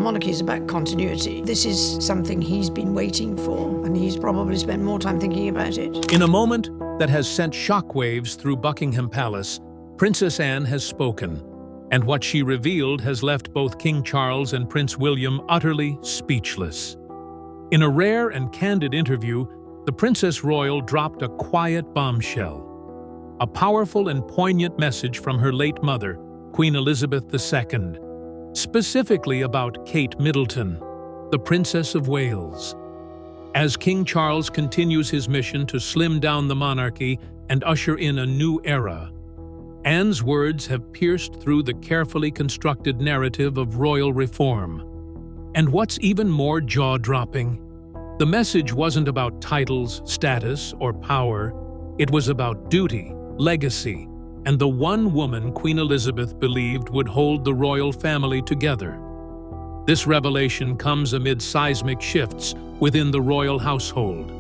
monarchy is about continuity. This is something he's been waiting for, and he's probably spent more time thinking about it. In a moment that has sent shockwaves through Buckingham Palace, Princess Anne has spoken, and what she revealed has left both King Charles and Prince William utterly speechless. In a rare and candid interview, the Princess Royal dropped a quiet bombshell, a powerful and poignant message from her late mother, Queen Elizabeth II, specifically about Kate Middleton, the Princess of Wales. As King Charles continues his mission to slim down the monarchy and usher in a new era, Anne's words have pierced through the carefully constructed narrative of royal reform. And what's even more jaw-dropping, the message wasn't about titles, status, or power. It was about duty, legacy, and the one woman Queen Elizabeth believed would hold the royal family together. This revelation comes amid seismic shifts within the royal household.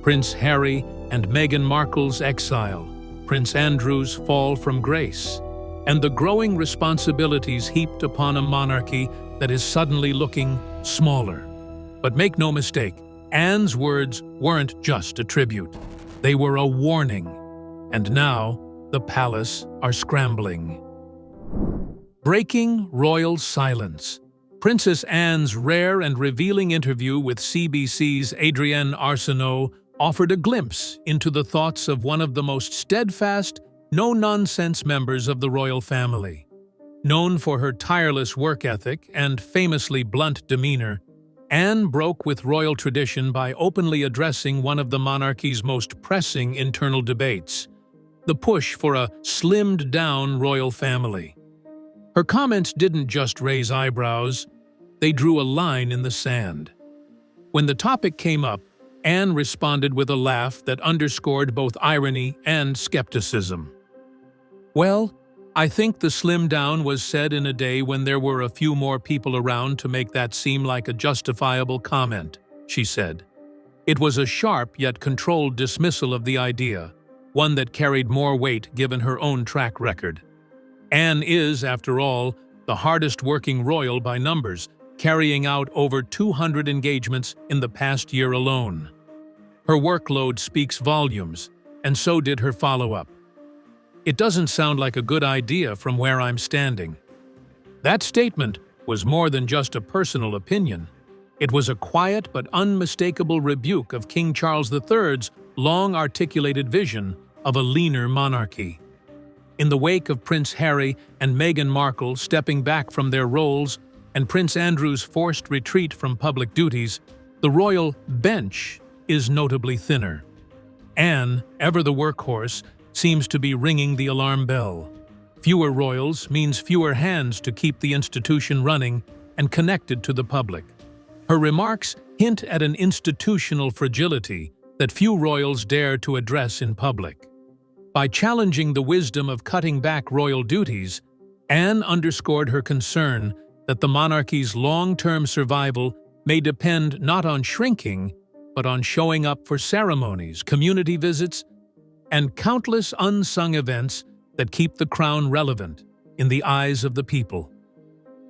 Prince Harry and Meghan Markle's exile, Prince Andrew's fall from grace, and the growing responsibilities heaped upon a monarchy that is suddenly looking smaller. But make no mistake, Anne's words weren't just a tribute. They were a warning. And now, the palace are scrambling. Breaking royal silence. Princess Anne's rare and revealing interview with CBC's Adrienne Arsenault offered a glimpse into the thoughts of one of the most steadfast, no-nonsense members of the royal family. Known for her tireless work ethic and famously blunt demeanor, Anne broke with royal tradition by openly addressing one of the monarchy's most pressing internal debates, the push for a slimmed-down royal family. Her comments didn't just raise eyebrows, they drew a line in the sand. When the topic came up, Anne responded with a laugh that underscored both irony and skepticism. "Well, I think the slim down was said in a day when there were a few more people around to make that seem like a justifiable comment," she said. It was a sharp yet controlled dismissal of the idea, one that carried more weight given her own track record. Anne is, after all, the hardest-working royal by numbers, carrying out over 200 engagements in the past year alone. Her workload speaks volumes, and so did her follow-up. "It doesn't sound like a good idea from where I'm standing." That statement was more than just a personal opinion. It was a quiet but unmistakable rebuke of King Charles III's long-articulated vision of a leaner monarchy. In the wake of Prince Harry and Meghan Markle stepping back from their roles and Prince Andrew's forced retreat from public duties, the royal bench is notably thinner. Anne, ever the workhorse, seems to be ringing the alarm bell. Fewer royals means fewer hands to keep the institution running and connected to the public. Her remarks hint at an institutional fragility that few royals dare to address in public. By challenging the wisdom of cutting back royal duties, Anne underscored her concern that the monarchy's long-term survival may depend not on shrinking, but on showing up for ceremonies, community visits, and countless unsung events that keep the crown relevant in the eyes of the people.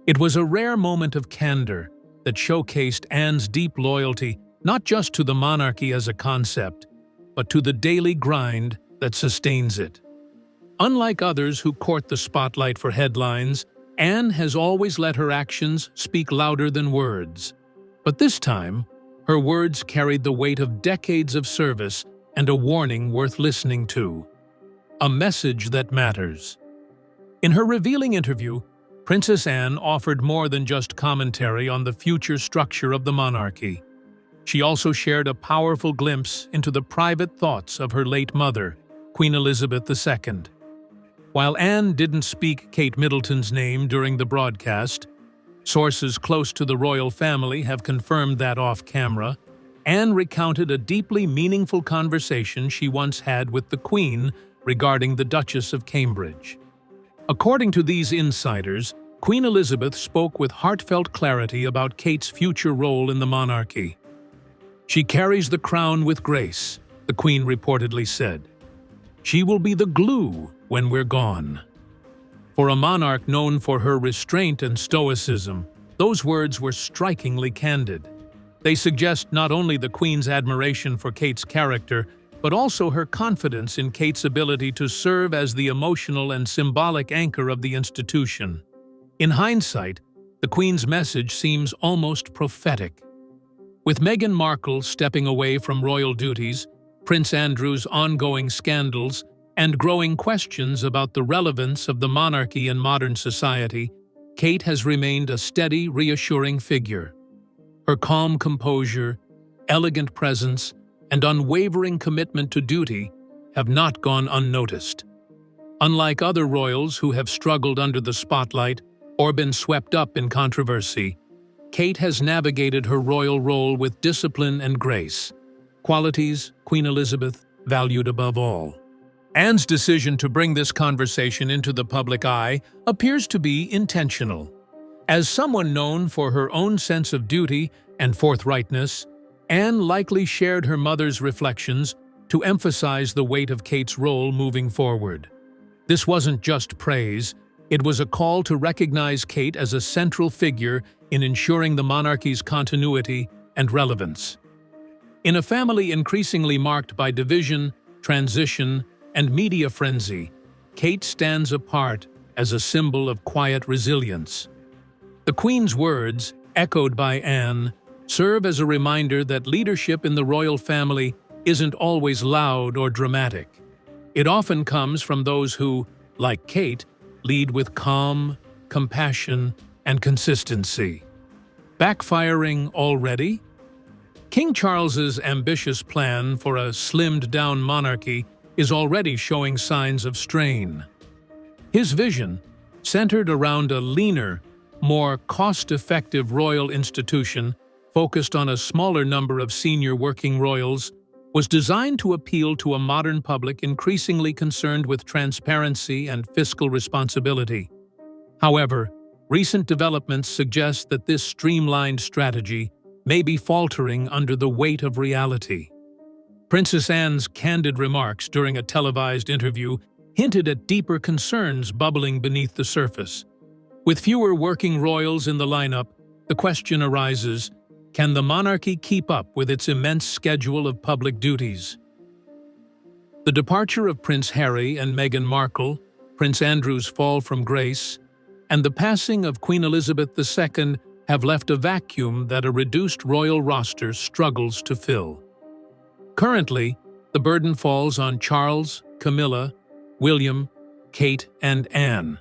It was a rare moment of candor that showcased Anne's deep loyalty not just to the monarchy as a concept, but to the daily grind that sustains it. Unlike others who court the spotlight for headlines, Anne has always let her actions speak louder than words. But this time, her words carried the weight of decades of service and a warning worth listening to. A message that matters. In her revealing interview, Princess Anne offered more than just commentary on the future structure of the monarchy. She also shared a powerful glimpse into the private thoughts of her late mother, Queen Elizabeth II. While Anne didn't speak Kate Middleton's name during the broadcast, sources close to the royal family have confirmed that off-camera, Anne recounted a deeply meaningful conversation she once had with the Queen regarding the Duchess of Cambridge. According to these insiders, Queen Elizabeth spoke with heartfelt clarity about Kate's future role in the monarchy. "She carries the crown with grace," the Queen reportedly said. "She will be the glue when we're gone." For a monarch known for her restraint and stoicism, Those words were strikingly candid. They suggest not only the Queen's admiration for Kate's character, but also her confidence in Kate's ability to serve as the emotional and symbolic anchor of the institution. In hindsight, the Queen's message seems almost prophetic. With Meghan Markle stepping away from royal duties, Prince Andrew's ongoing scandals, and growing questions about the relevance of the monarchy in modern society, Kate has remained a steady, reassuring figure. Her calm composure, elegant presence, and unwavering commitment to duty have not gone unnoticed. Unlike other royals who have struggled under the spotlight or been swept up in controversy, Kate has navigated her royal role with discipline and grace, qualities Queen Elizabeth valued above all. Anne's decision to bring this conversation into the public eye appears to be intentional. As someone known for her own sense of duty and forthrightness, Anne likely shared her mother's reflections to emphasize the weight of Kate's role moving forward. This wasn't just praise, it was a call to recognize Kate as a central figure in ensuring the monarchy's continuity and relevance. In a family increasingly marked by division, transition, and media frenzy, Kate stands apart as a symbol of quiet resilience. The Queen's words, echoed by Anne, serve as a reminder that leadership in the royal family isn't always loud or dramatic. It often comes from those who, like Kate, lead with calm, compassion, and consistency. Backfiring already? King Charles's ambitious plan for a slimmed-down monarchy is already showing signs of strain. His vision, centered around a leaner, more cost-effective royal institution focused on a smaller number of senior working royals, was designed to appeal to a modern public increasingly concerned with transparency and fiscal responsibility. However, recent developments suggest that this streamlined strategy may be faltering under the weight of reality. Princess Anne's candid remarks during a televised interview hinted at deeper concerns bubbling beneath the surface. With fewer working royals in the lineup, the question arises, can the monarchy keep up with its immense schedule of public duties? The departure of Prince Harry and Meghan Markle, Prince Andrew's fall from grace, and the passing of Queen Elizabeth II have left a vacuum that a reduced royal roster struggles to fill. Currently, the burden falls on Charles, Camilla, William, Kate, and Anne,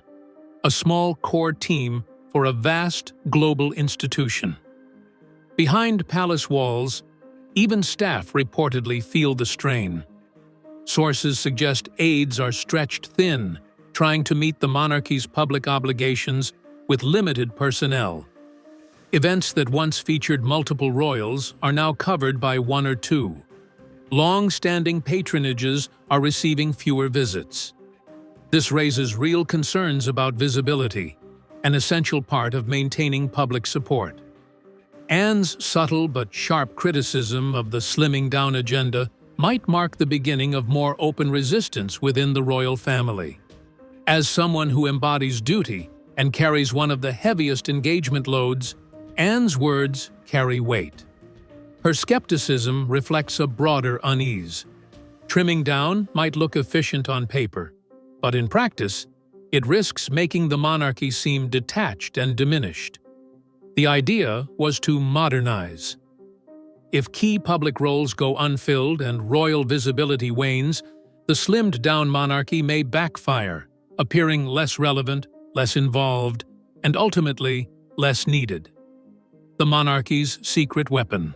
a small core team for a vast global institution. Behind palace walls, even staff reportedly feel the strain. Sources suggest aides are stretched thin, trying to meet the monarchy's public obligations with limited personnel. Events that once featured multiple royals are now covered by one or two. Long-standing patronages are receiving fewer visits. This raises real concerns about visibility, an essential part of maintaining public support. Anne's subtle but sharp criticism of the slimming down agenda might mark the beginning of more open resistance within the royal family. As someone who embodies duty and carries one of the heaviest engagement loads, Anne's words carry weight. Her skepticism reflects a broader unease. Trimming down might look efficient on paper, but in practice, it risks making the monarchy seem detached and diminished. The idea was to modernize. If key public roles go unfilled and royal visibility wanes, the slimmed-down monarchy may backfire, appearing less relevant, less involved, and ultimately less needed. The monarchy's secret weapon.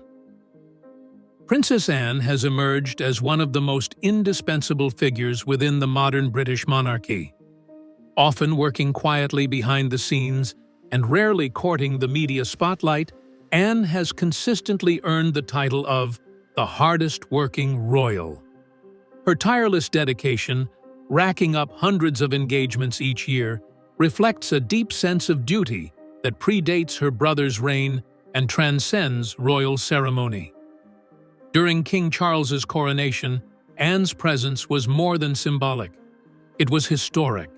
Princess Anne has emerged as one of the most indispensable figures within the modern British monarchy. Often working quietly behind the scenes and rarely courting the media spotlight, Anne has consistently earned the title of the hardest-working royal. Her tireless dedication, racking up hundreds of engagements each year, reflects a deep sense of duty that predates her brother's reign and transcends royal ceremony. During King Charles's coronation, Anne's presence was more than symbolic. It was historic.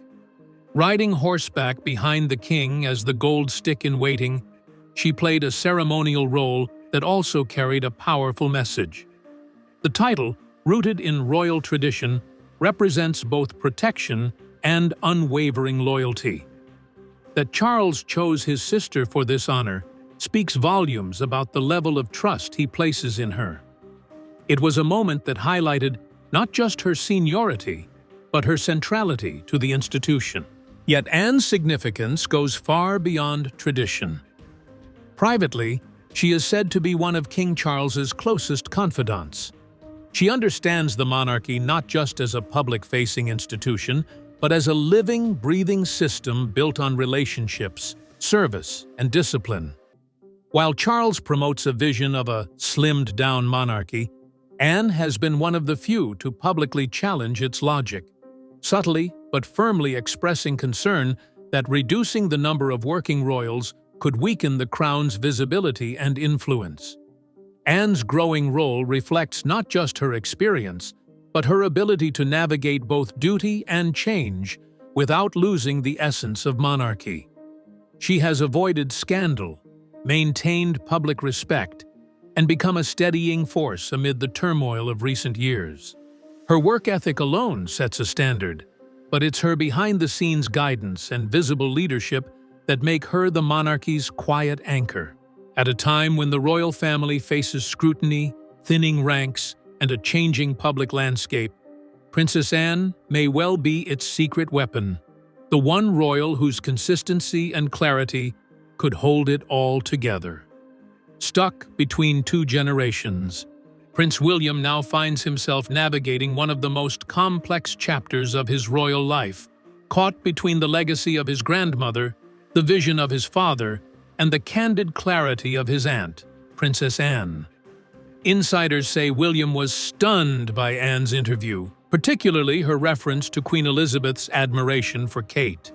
Riding horseback behind the king as the gold stick in waiting, she played a ceremonial role that also carried a powerful message. The title, rooted in royal tradition, represents both protection and unwavering loyalty. That Charles chose his sister for this honor speaks volumes about the level of trust he places in her. It was a moment that highlighted not just her seniority, but her centrality to the institution. Yet Anne's significance goes far beyond tradition. Privately, she is said to be one of King Charles's closest confidants. She understands the monarchy not just as a public-facing institution, but as a living, breathing system built on relationships, service, and discipline. While Charles promotes a vision of a slimmed-down monarchy, Anne has been one of the few to publicly challenge its logic, subtly but firmly expressing concern that reducing the number of working royals could weaken the crown's visibility and influence. Anne's growing role reflects not just her experience, but her ability to navigate both duty and change without losing the essence of monarchy. She has avoided scandal, maintained public respect, and become a steadying force amid the turmoil of recent years. Her work ethic alone sets a standard, but it's her behind-the-scenes guidance and visible leadership that make her the monarchy's quiet anchor. At a time when the royal family faces scrutiny, thinning ranks, and a changing public landscape, Princess Anne may well be its secret weapon, the one royal whose consistency and clarity could hold it all together. Stuck between two generations, Prince William now finds himself navigating one of the most complex chapters of his royal life, caught between the legacy of his grandmother, the vision of his father, and the candid clarity of his aunt, Princess Anne. Insiders say William was stunned by Anne's interview, particularly her reference to Queen Elizabeth's admiration for Kate.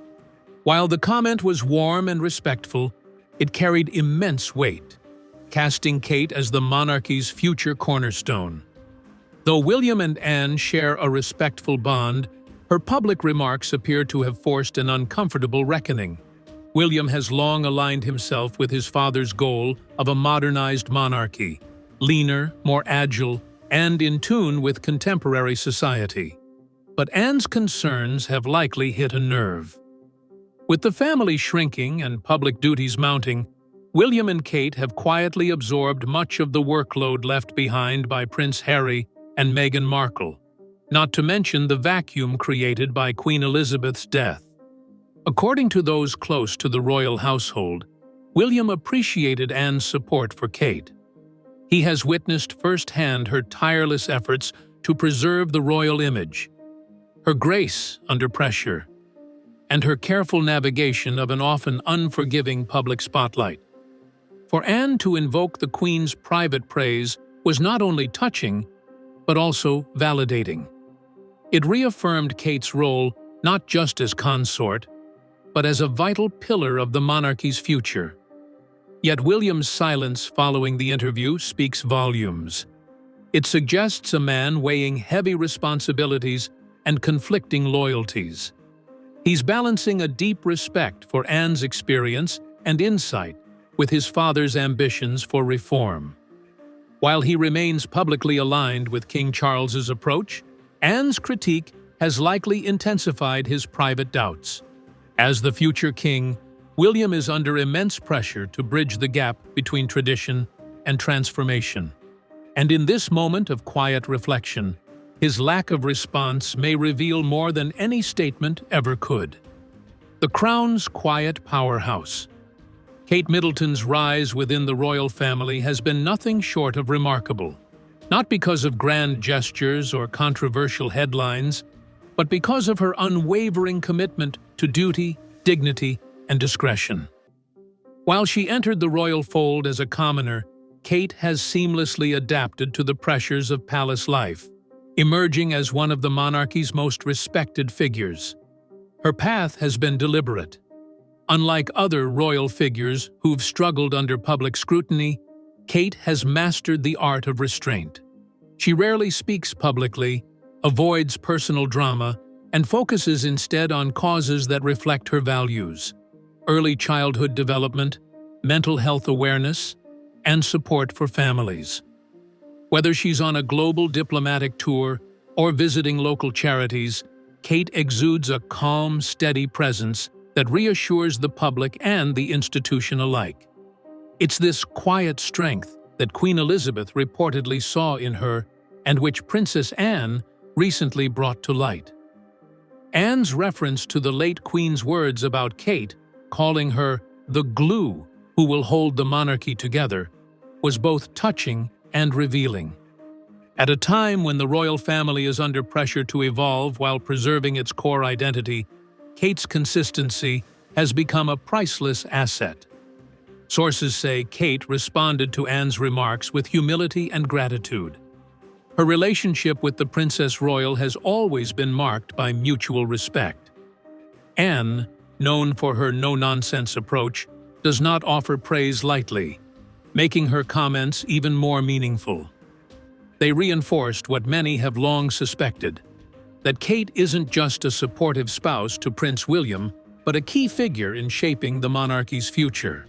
While the comment was warm and respectful, it carried immense weight, casting Kate as the monarchy's future cornerstone. Though William and Anne share a respectful bond, her public remarks appear to have forced an uncomfortable reckoning. William has long aligned himself with his father's goal of a modernized monarchy, leaner, more agile, and in tune with contemporary society. But Anne's concerns have likely hit a nerve. With the family shrinking and public duties mounting, William and Kate have quietly absorbed much of the workload left behind by Prince Harry and Meghan Markle, not to mention the vacuum created by Queen Elizabeth's death. According to those close to the royal household, William appreciated Anne's support for Kate. He has witnessed firsthand her tireless efforts to preserve the royal image, her grace under pressure, and her careful navigation of an often unforgiving public spotlight. For Anne to invoke the Queen's private praise was not only touching, but also validating. It reaffirmed Kate's role not just as consort, but as a vital pillar of the monarchy's future. Yet William's silence following the interview speaks volumes. It suggests a man weighing heavy responsibilities and conflicting loyalties. He's balancing a deep respect for Anne's experience and insight with his father's ambitions for reform. While he remains publicly aligned with King Charles's approach, Anne's critique has likely intensified his private doubts. As the future king, William is under immense pressure to bridge the gap between tradition and transformation. And in this moment of quiet reflection, his lack of response may reveal more than any statement ever could. The Crown's quiet powerhouse. Kate Middleton's rise within the royal family has been nothing short of remarkable, not because of grand gestures or controversial headlines, but because of her unwavering commitment to duty, dignity, and discretion. While she entered the royal fold as a commoner, Kate has seamlessly adapted to the pressures of palace life, emerging as one of the monarchy's most respected figures. Her path has been deliberate. Unlike other royal figures who've struggled under public scrutiny, Kate has mastered the art of restraint. She rarely speaks publicly, avoids personal drama, and focuses instead on causes that reflect her values: early childhood development, mental health awareness, and support for families. Whether she's on a global diplomatic tour or visiting local charities, Kate exudes a calm, steady presence that reassures the public and the institution alike. It's this quiet strength that Queen Elizabeth reportedly saw in her and which Princess Anne recently brought to light. Anne's reference to the late Queen's words about Kate, calling her the glue who will hold the monarchy together, was both touching and revealing. At a time when the royal family is under pressure to evolve while preserving its core identity, Kate's consistency has become a priceless asset. Sources say Kate responded to Anne's remarks with humility and gratitude. Her relationship with the Princess Royal has always been marked by mutual respect. Anne, known for her no-nonsense approach, does not offer praise lightly, making her comments even more meaningful. They reinforced what many have long suspected, that Kate isn't just a supportive spouse to Prince William, but a key figure in shaping the monarchy's future.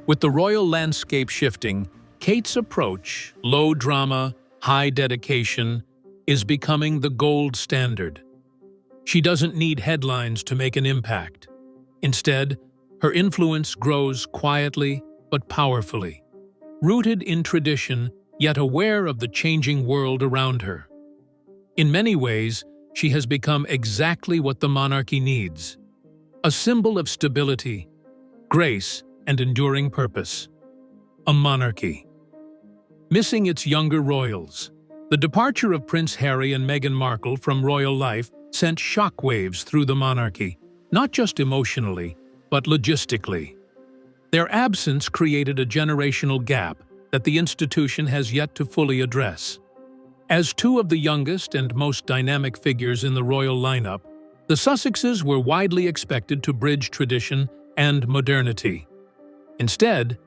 With the royal landscape shifting, Kate's approach, low drama, high dedication, is becoming the gold standard. She doesn't need headlines to make an impact. Instead, her influence grows quietly but powerfully, rooted in tradition yet aware of the changing world around her. In many ways, she has become exactly what the monarchy needs: a symbol of stability, grace, and enduring purpose. A monarchy. Missing its younger royals, the departure of Prince Harry and Meghan Markle from royal life sent shockwaves through the monarchy, not just emotionally, but logistically. Their absence created a generational gap that the institution has yet to fully address. As two of the youngest and most dynamic figures in the royal lineup, the Sussexes were widely expected to bridge tradition and modernity. Instead,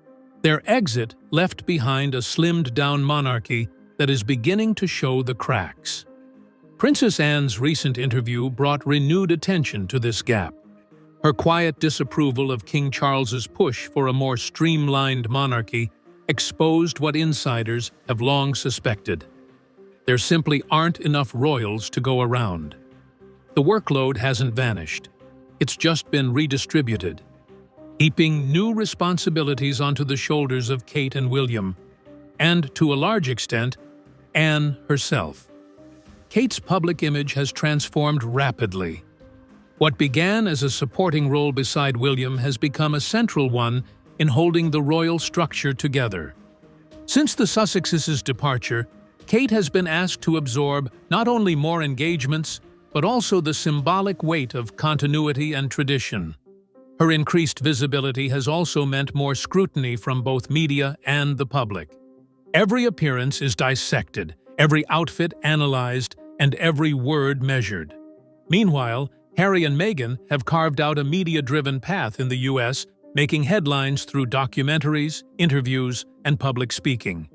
their exit left behind a slimmed-down monarchy that is beginning to show the cracks. Princess Anne's recent interview brought renewed attention to this gap. Her quiet disapproval of King Charles's push for a more streamlined monarchy exposed what insiders have long suspected. There simply aren't enough royals to go around. The workload hasn't vanished. It's just been redistributed, heaping new responsibilities onto the shoulders of Kate and William, and, to a large extent, Anne herself. Kate's public image has transformed rapidly. What began as a supporting role beside William has become a central one in holding the royal structure together. Since the Sussexes' departure, Kate has been asked to absorb not only more engagements, but also the symbolic weight of continuity and tradition. Her increased visibility has also meant more scrutiny from both media and the public. Every appearance is dissected, every outfit analyzed, and every word measured. Meanwhile, Harry and Meghan have carved out a media-driven path in the U.S., making headlines through documentaries, interviews, and public speaking.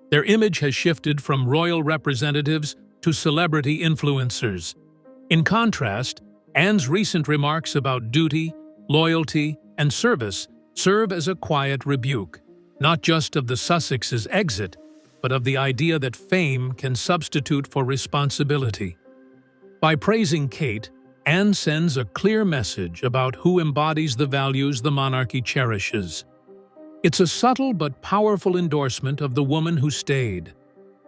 Their image has shifted from royal representatives to celebrity influencers. In contrast, Anne's recent remarks about duty, loyalty, and service serve as a quiet rebuke, not just of the Sussexes' exit, but of the idea that fame can substitute for responsibility. By praising Kate, Anne sends a clear message about who embodies the values the monarchy cherishes. It's a subtle but powerful endorsement of the woman who stayed,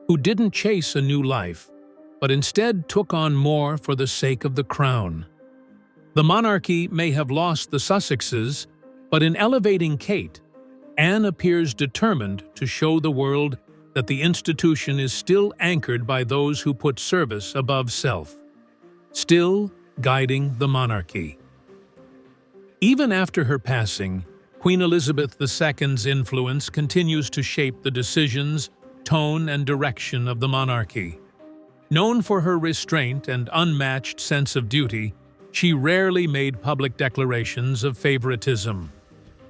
who didn't chase a new life, but instead took on more for the sake of the crown. The monarchy may have lost the Sussexes, but in elevating Kate, Anne appears determined to show the world that the institution is still anchored by those who put service above self, still guiding the monarchy. Even after her passing, Queen Elizabeth II's influence continues to shape the decisions, tone, and direction of the monarchy. Known for her restraint and unmatched sense of duty, she rarely made public declarations of favoritism.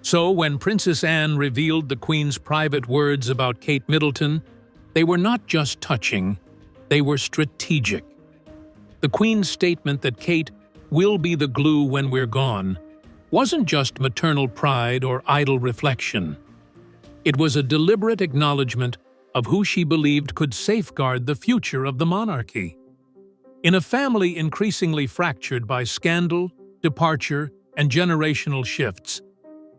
So when Princess Anne revealed the Queen's private words about Kate Middleton, they were not just touching, they were strategic. The Queen's statement that Kate will be the glue when we're gone wasn't just maternal pride or idle reflection. It was a deliberate acknowledgement of who she believed could safeguard the future of the monarchy. In a family increasingly fractured by scandal, departure, and generational shifts,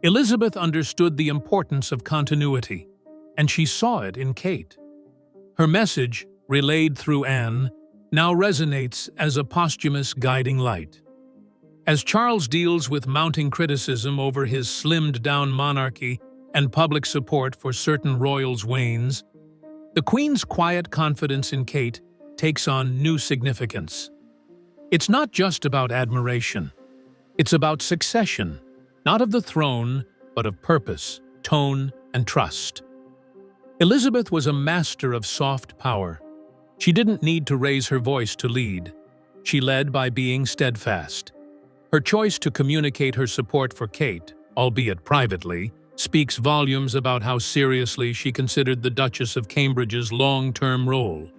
Elizabeth understood the importance of continuity, and she saw it in Kate. Her message, relayed through Anne, now resonates as a posthumous guiding light. As Charles deals with mounting criticism over his slimmed-down monarchy and public support for certain royals wanes, the Queen's quiet confidence in Kate takes on new significance. It's not just about admiration. It's about succession, not of the throne, but of purpose, tone, and trust. Elizabeth was a master of soft power. She didn't need to raise her voice to lead. She led by being steadfast. Her choice to communicate her support for Kate, albeit privately, speaks volumes about how seriously she considered the Duchess of Cambridge's long-term role.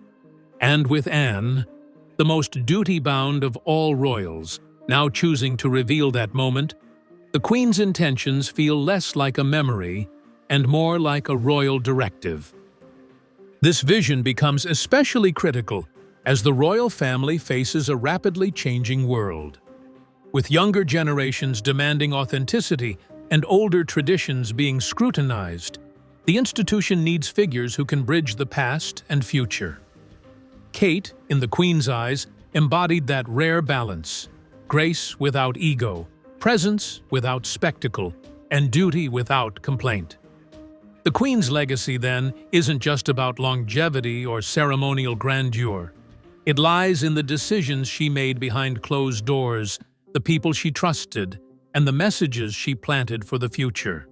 And with Anne, the most duty-bound of all royals, now choosing to reveal that moment, the Queen's intentions feel less like a memory and more like a royal directive. This vision becomes especially critical as the royal family faces a rapidly changing world. With younger generations demanding authenticity and older traditions being scrutinized, the institution needs figures who can bridge the past and future. Kate, in the Queen's eyes, embodied that rare balance: grace without ego, presence without spectacle, and duty without complaint. The Queen's legacy, then, isn't just about longevity or ceremonial grandeur. It lies in the decisions she made behind closed doors, the people she trusted, and the messages she planted for the future.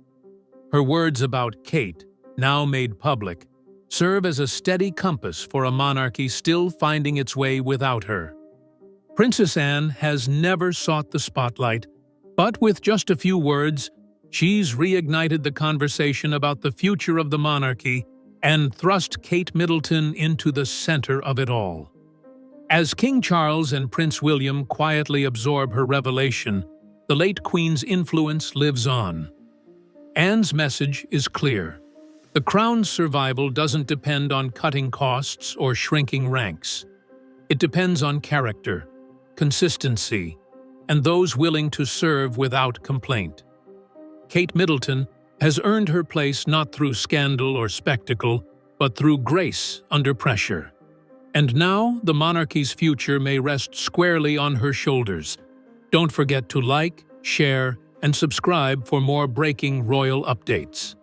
Her words about Kate, now made public, serve as a steady compass for a monarchy still finding its way without her. Princess Anne has never sought the spotlight, but with just a few words, she's reignited the conversation about the future of the monarchy and thrust Kate Middleton into the center of it all. As King Charles and Prince William quietly absorb her revelation, the late Queen's influence lives on. Anne's message is clear. The crown's survival doesn't depend on cutting costs or shrinking ranks. It depends on character, consistency, and those willing to serve without complaint. Kate Middleton has earned her place not through scandal or spectacle, but through grace under pressure. And now the monarchy's future may rest squarely on her shoulders. Don't forget to like, share, and subscribe for more breaking royal updates.